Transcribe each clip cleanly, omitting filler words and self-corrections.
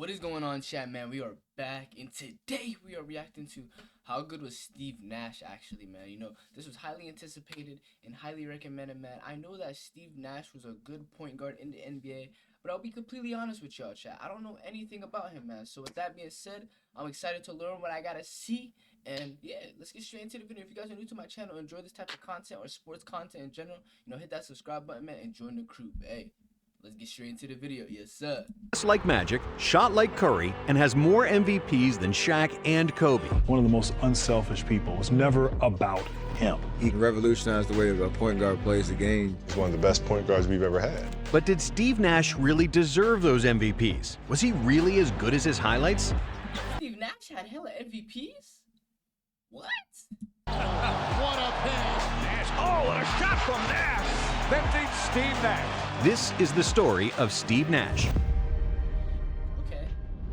What is going on, chat, man? We are back, and today we are reacting to how good was Steve Nash, actually, man. You know, this was highly anticipated and highly recommended, man. I know that Steve Nash was a good point guard in the NBA, but I'll be completely honest with y'all, chat. I don't know anything about him, man. So with that being said, I'm excited to learn what I gotta see, and yeah, let's get straight into the video. If you guys are new to my channel, enjoy this type of content or sports content in general, you know, hit that subscribe button, man, and join the crew. Hey, let's get straight into the video. Yes, sir. Just like Magic, shot like Curry, and has more MVPs than Shaq and Kobe. One of the most unselfish people. It was never about him. He revolutionized the way a point guard plays the game. He's one of the best point guards we've ever had. But did Steve Nash really deserve those MVPs? Was he really as good as his highlights? Steve Nash had hella MVPs? What? What a pass. Nash. Oh, and a shot from Nash. That beats Steve Nash. This is the story of Steve Nash. Okay.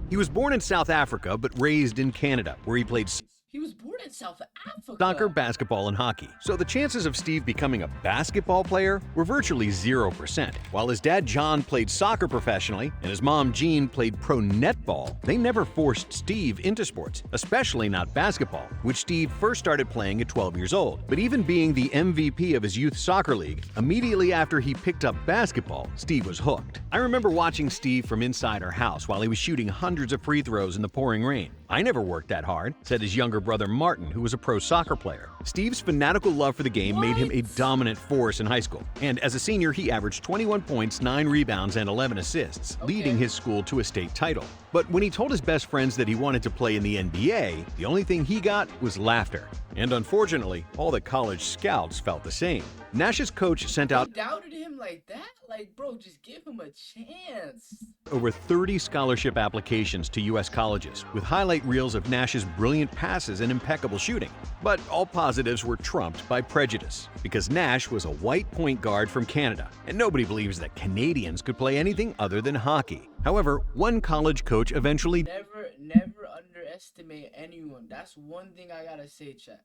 He was born in South Africa, but raised in Canada, where he played He was born in South Africa. soccer, basketball, and hockey. So the chances of Steve becoming a basketball player were virtually 0%. While his dad John played soccer professionally and his mom Jean played pro netball, they never forced Steve into sports, especially not basketball, which Steve first started playing at 12 years old. But even being the MVP of his youth soccer league, immediately after he picked up basketball, Steve was hooked. I remember watching Steve from inside our house while he was shooting hundreds of free throws in the pouring rain. I never worked that hard, said his younger brother Martin, who was a pro soccer player. Steve's fanatical love for the game made him a dominant force in high school. And as a senior, he averaged 21 points, 9 rebounds, and 11 assists, leading his school to a state title. But when he told his best friends that he wanted to play in the NBA, the only thing he got was laughter. And unfortunately, all the college scouts felt the same. Nash's coach sent out doubted him like that? Like, bro, just give him a chance. over 30 scholarship applications to U.S. colleges, with highlight reels of Nash's brilliant passes and impeccable shooting. But all positives were trumped by prejudice, because Nash was a white point guard from Canada, and nobody believes that Canadians could play anything other than hockey. However, one college coach eventually Never underestimate anyone. That's one thing I gotta say, chat.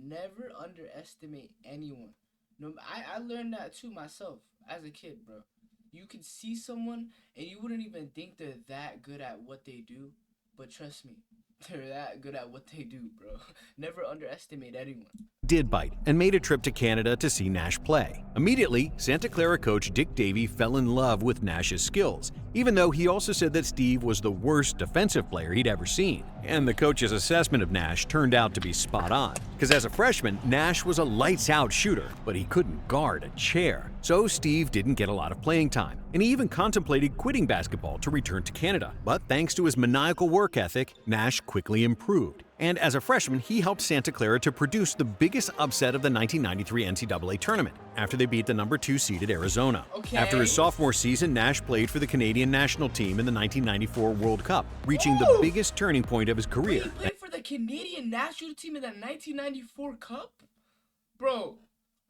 Never underestimate anyone. No, I learned that too myself as a kid, bro. You could see someone and you wouldn't even think they're that good at what they do, but trust me, they're that good at what they do, bro. Never underestimate anyone. did bite and made a trip to Canada to see Nash play. Immediately, Santa Clara coach Dick Davey fell in love with Nash's skills, even though he also said that Steve was the worst defensive player he'd ever seen. And the coach's assessment of Nash turned out to be spot on, because as a freshman, Nash was a lights-out shooter, but he couldn't guard a chair. So Steve didn't get a lot of playing time, and he even contemplated quitting basketball to return to Canada. But thanks to his maniacal work ethic, Nash quickly improved. And as a freshman, he helped Santa Clara to produce the biggest upset of the 1993 NCAA tournament, after they beat the #2 seeded Arizona. After his sophomore season, Nash played for the Canadian national team in the 1994 World Cup, reaching the biggest turning point of his career. He played for the Canadian national team in the 1994 Cup? Bro,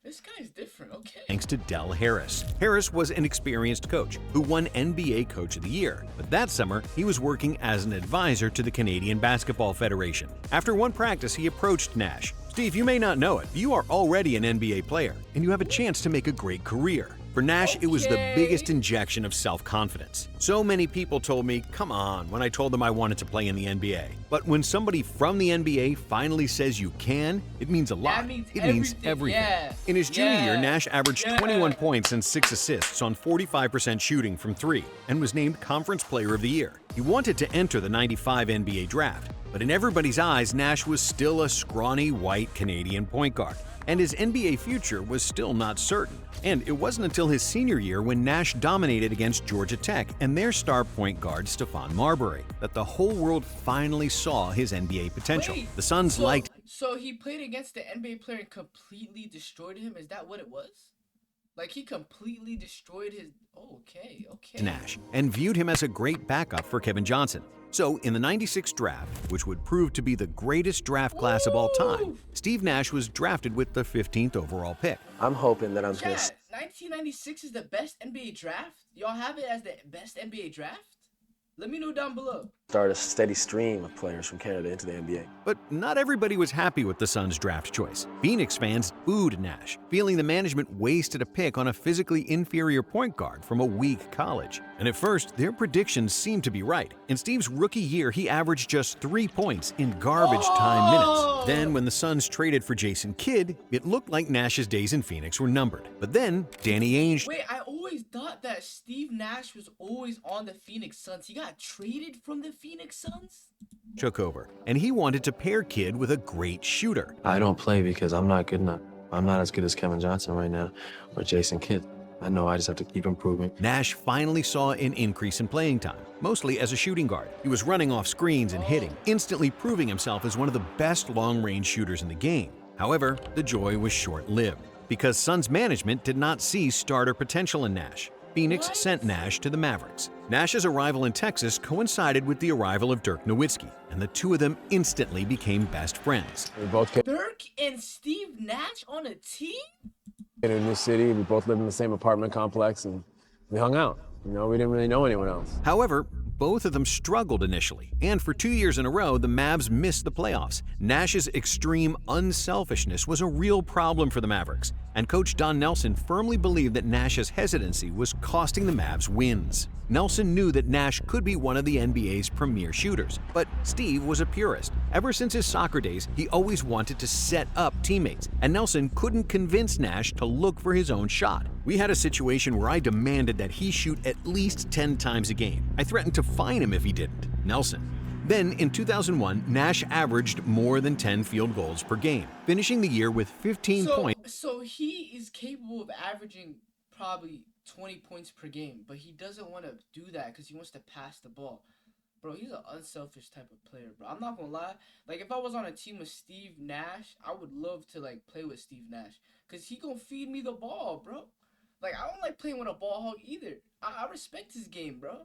this guy's different, okay. Thanks to Del Harris. Harris was an experienced coach who won NBA Coach of the Year, but that summer he was working as an advisor to the Canadian Basketball Federation. After one practice, he approached Nash. "Steve, you may not know it, but you are already an NBA player, and you have a chance to make a great career." For Nash, it was the biggest injection of self-confidence. So many people told me, come on, when I told them I wanted to play in the NBA. But when somebody from the NBA finally says you can, it means a lot. It means everything. Yeah. In his junior year, Nash averaged 21 points and 6 assists on 45% shooting from 3 and was named Conference Player of the Year. He wanted to enter the '95 NBA draft, but in everybody's eyes, Nash was still a scrawny white Canadian point guard, and his NBA future was still not certain. And it wasn't until his senior year, when Nash dominated against Georgia Tech and their star point guard Stephon Marbury, that the whole world finally saw his NBA potential. Wait, the Suns liked So he played against the NBA player and completely destroyed him? Is that what it was? Like, he completely destroyed his... Okay. Nash and viewed him as a great backup for Kevin Johnson. So in the '96 draft, which would prove to be the greatest draft class of all time, Steve Nash was drafted with the 15th overall pick. I'm hoping that I'm going to... 1996 is the best NBA draft? Y'all have it as the best NBA draft? Let me know down below. Start a steady stream of players from Canada into the NBA. But not everybody was happy with the Suns' draft choice. Phoenix fans booed Nash, feeling the management wasted a pick on a physically inferior point guard from a weak college. And at first, their predictions seemed to be right. In Steve's rookie year, he averaged just 3 points in garbage time minutes. Then, when the Suns traded for Jason Kidd, it looked like Nash's days in Phoenix were numbered. But then, Danny Ainge... Wait, I always thought that Steve Nash was always on the Phoenix Suns. He got traded from the Phoenix Suns? took over, and he wanted to pair Kidd with a great shooter. I don't play because I'm not good enough. I'm not as good as Kevin Johnson right now or Jason Kidd. I know I just have to keep improving. Nash finally saw an increase in playing time, mostly as a shooting guard. He was running off screens and hitting, instantly proving himself as one of the best long-range shooters in the game. However, the joy was short-lived, because Suns management did not see starter potential in Nash. Phoenix sent Nash to the Mavericks. Nash's arrival in Texas coincided with the arrival of Dirk Nowitzki, and the two of them instantly became best friends. We both came Dirk and Steve Nash on a team? in a new city. We both lived in the same apartment complex, and we hung out. You know, we didn't really know anyone else. However, both of them struggled initially, and for 2 years in a row, the Mavs missed the playoffs. Nash's extreme unselfishness was a real problem for the Mavericks, and coach Don Nelson firmly believed that Nash's hesitancy was costing the Mavs wins. Nelson knew that Nash could be one of the NBA's premier shooters, but Steve was a purist. Ever since his soccer days, he always wanted to set up teammates, and Nelson couldn't convince Nash to look for his own shot. We had a situation where I demanded that he shoot at least 10 times a game. I threatened to fine him if he didn't. Nelson. Then, in 2001, Nash averaged more than 10 field goals per game, finishing the year with 15 points. So he is capable of averaging probably 20 points per game, but he doesn't want to do that because he wants to pass the ball. Bro, he's an unselfish type of player, bro. I'm not gonna lie. Like, if I was on a team with Steve Nash, I would love to, like, play with Steve Nash because he gonna feed me the ball, bro. Like, I don't like playing with a ball hog either. I respect his game, bro.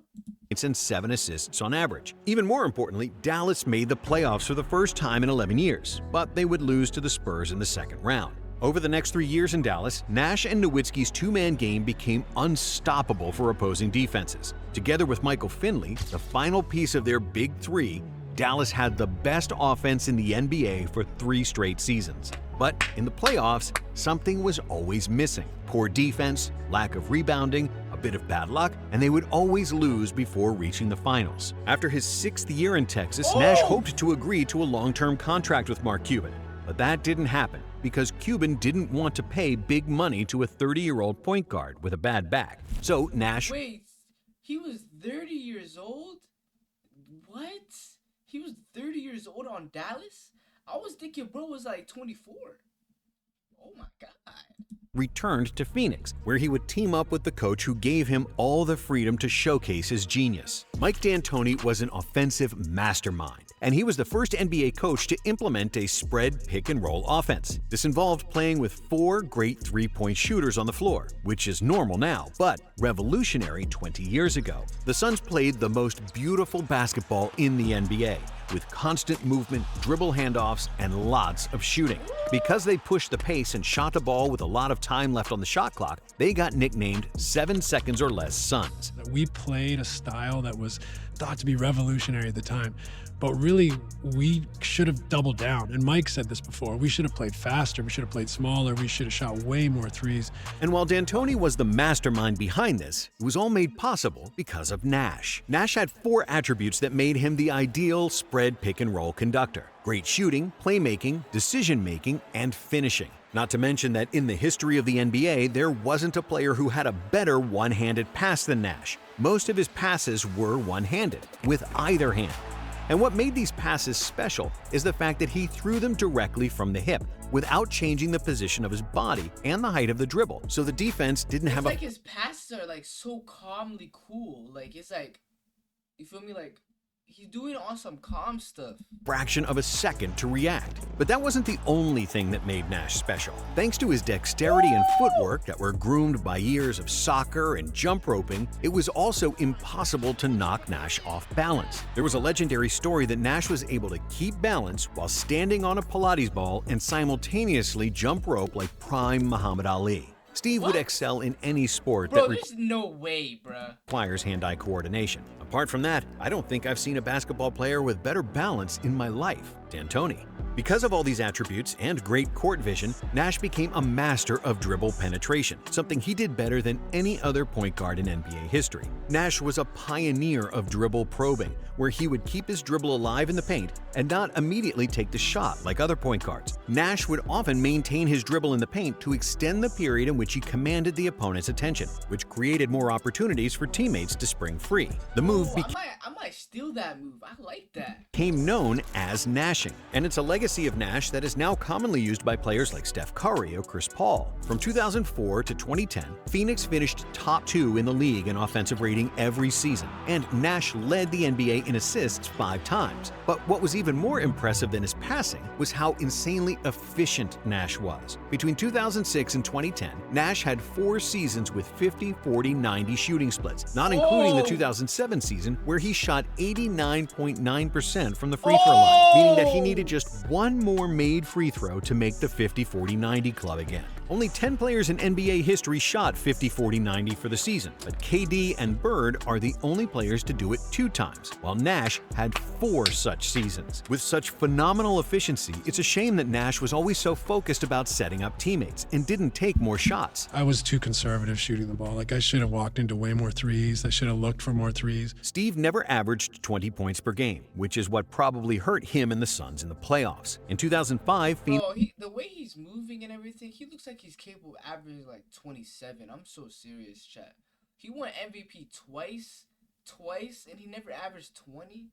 And 7 assists on average. Even more importantly, Dallas made the playoffs for the first time in 11 years, but they would lose to the Spurs in the second round. Over the next 3 years in Dallas, Nash and Nowitzki's two-man game became unstoppable for opposing defenses. Together with Michael Finley, the final piece of their big three, Dallas had the best offense in the NBA for 3 straight seasons. But in the playoffs, something was always missing. Poor defense, lack of rebounding, a bit of bad luck, and they would always lose before reaching the finals. After his 6th year in Texas, Nash hoped to agree to a long-term contract with Mark Cuban. But that didn't happen because Cuban didn't want to pay big money to a 30-year-old point guard with a bad back. So Nash... Wait, he was 30 years old? What? He was 30 years old on Dallas? I was thinking bro was like 24. Oh my God. returned to Phoenix, where he would team up with the coach who gave him all the freedom to showcase his genius. Mike D'Antoni was an offensive mastermind, and he was the first NBA coach to implement a spread pick-and-roll offense. This involved playing with 4 great three-point shooters on the floor, which is normal now, but revolutionary 20 years ago. The Suns played the most beautiful basketball in the NBA, with constant movement, dribble handoffs, and lots of shooting. Because they pushed the pace and shot the ball with a lot of time left on the shot clock, they got nicknamed 7 seconds or less Suns. We played a style that was thought to be revolutionary at the time, but really we should have doubled down. And Mike said this before, we should have played faster, we should have played smaller, we should have shot way more threes. And while D'Antoni was the mastermind behind this, it was all made possible because of Nash. Nash had 4 attributes that made him the ideal spread pick-and-roll conductor: great shooting, playmaking, decision-making, and finishing. Not to mention that in the history of the NBA, there wasn't a player who had a better one-handed pass than Nash. Most of his passes were one-handed, with either hand. And what made these passes special is the fact that he threw them directly from the hip, without changing the position of his body and the height of the dribble. So the defense didn't have like his passes are like so calmly cool. Like, it's like, you feel me? Like, he's doing on some calm stuff. Fraction of a second to react. But that wasn't the only thing that made Nash special. Thanks to his dexterity and footwork that were groomed by years of soccer and jump roping, it was also impossible to knock Nash off balance. There was a legendary story that Nash was able to keep balance while standing on a Pilates ball and simultaneously jump rope like prime Muhammad Ali. Steve would excel in any sport that there's no way, bruh. requires hand-eye coordination. A Apart from that, I don't think I've seen a basketball player with better balance in my life, D'Antoni. Because of all these attributes and great court vision, Nash became a master of dribble penetration, something he did better than any other point guard in NBA history. Nash was a pioneer of dribble probing, where he would keep his dribble alive in the paint and not immediately take the shot like other point guards. Nash would often maintain his dribble in the paint to extend the period in which he commanded the opponent's attention, which created more opportunities for teammates to spring free. The move I might steal that move. I like that. became known as Nashing, and it's a legacy of Nash that is now commonly used by players like Steph Curry or Chris Paul. From 2004 to 2010, Phoenix finished top 2 in the league in offensive rating every season, and Nash led the NBA in assists 5 times. But what was even more impressive than his passing was how insanely efficient Nash was. Between 2006 and 2010, Nash had 4 seasons with 50, 40, 90 shooting splits, not including the 2007 season where he shot 89.9% from the free throw line, meaning that he needed just one more made free throw to make the 50, 40, 90 club again. Only 10 players in NBA history shot 50, 40, 90 for the season, but KD and Bird are the only players to do it 2 times, while Nash had 4 such seasons. With such phenomenal efficiency, it's a shame that Nash was always so focused about setting up teammates and didn't take more shots. I was too conservative shooting the ball. Like, I should have walked into way more threes. I should have looked for more threes. Steve never averaged 20 points per game, which is what probably hurt him and the Suns in the playoffs. In 2005, The way he's moving and everything, he looks like he's capable of averaging like 27. I'm so serious, chat. He won MVP twice, and he never averaged 20.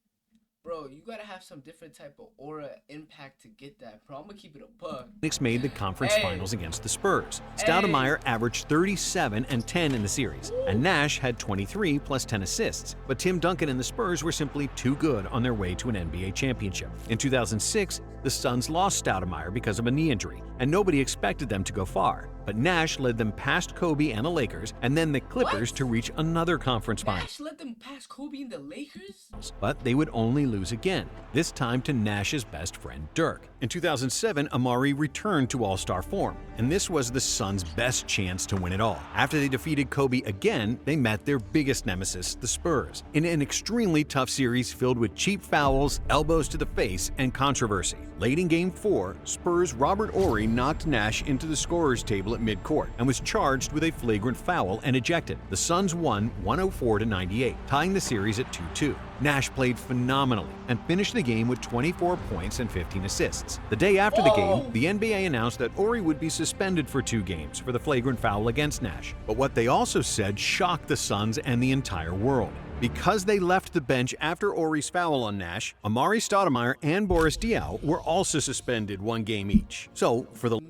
Bro, you gotta have some different type of aura impact to get that, bro. I'm gonna keep it a buck. Phoenix made the conference finals against the Spurs. Stoudemire averaged 37 and 10 in the series, and Nash had 23 plus 10 assists. But Tim Duncan and the Spurs were simply too good on their way to an NBA championship. In 2006, the Suns lost Stoudemire because of a knee injury, and nobody expected them to go far. But Nash led them past Kobe and the Lakers, and then the Clippers to reach another conference final. Nash led them past Kobe and the Lakers? But they would only lose again, this time to Nash's best friend Dirk. In 2007, Amari returned to All-Star form, and this was the Suns' best chance to win it all. After they defeated Kobe again, they met their biggest nemesis, the Spurs, in an extremely tough series filled with cheap fouls, elbows to the face, and controversy. Late in Game 4, Spurs' Robert Horry knocked Nash into the scorer's table at midcourt and was charged with a flagrant foul and ejected. The Suns won 104-98, tying the series at 2-2. Nash played phenomenally and finished the game with 24 points and 15 assists. The day after the game, the NBA announced that Horry would be suspended for 2 games for the flagrant foul against Nash. But what they also said shocked the Suns and the entire world. Because they left the bench after Horry's foul on Nash, Amari Stoudemire and Boris Diaw were also suspended 1 game each. So, for the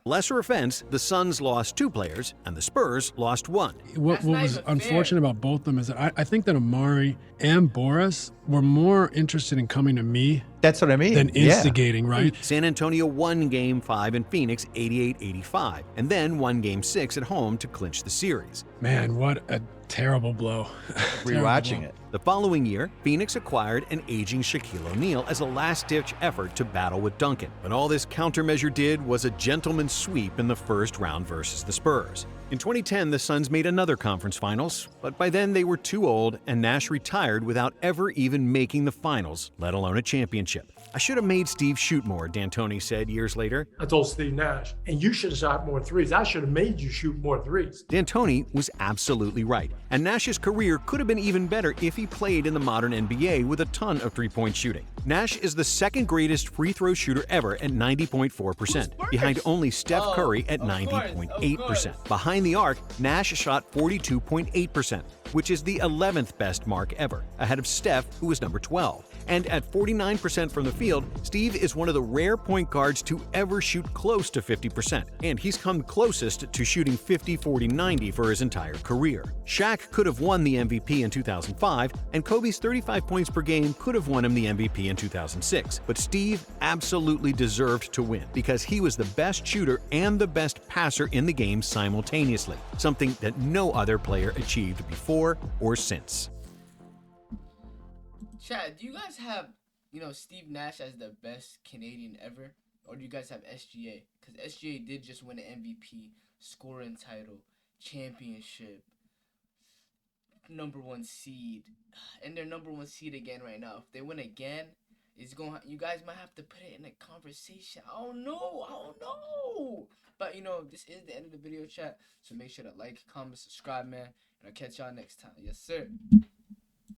lesser offense, the Suns lost 2 players and the Spurs lost 1. What was unfortunate about both of them is that I think that Amari and Boris were more interested in coming to me. That's what I mean. Than instigating, right? San Antonio won Game 5 in Phoenix 88-85, and then won Game 6 at home to clinch the series. Man, what a terrible blow. Rewatching it. The following year, Phoenix acquired an aging Shaquille O'Neal as a last-ditch effort to battle with Duncan. But all this countermeasure did was a gentleman's sweep in the first round versus the Spurs. In 2010, the Suns made another conference finals, but by then they were too old and Nash retired without ever even making the finals, let alone a championship. I should have made Steve shoot more, D'Antoni said years later. I told Steve Nash, and you should have shot more threes. I should have made you shoot more threes. D'Antoni was absolutely right, and Nash's career could have been even better if he played in the modern NBA with a ton of three-point shooting. Nash is the second greatest free throw shooter ever at 90.4%, behind only Steph Curry at 90.8%. Behind the arc, Nash shot 42.8%, which is the 11th best mark ever, ahead of Steph, who was number 12. And at 49% from the field, Steve is one of the rare point guards to ever shoot close to 50%, and he's come closest to shooting 50, 40, 90 for his entire career. Shaq could have won the MVP in 2005, and Kobe's 35 points per game could have won him the MVP in 2006. But Steve absolutely deserved to win because he was the best shooter and the best passer in the game simultaneously, something that no other player achieved before or since. Chad, do you guys have, Steve Nash as the best Canadian ever? Or do you guys have SGA? Because SGA did just win an MVP, scoring title, championship. #1 seed, and they're #1 seed again right now. If they win again, you guys might have to put it in a conversation. I don't know. But this is the end of the video, chat. So make sure to like, comment, subscribe, man, and I'll catch y'all next time. Yes, sir.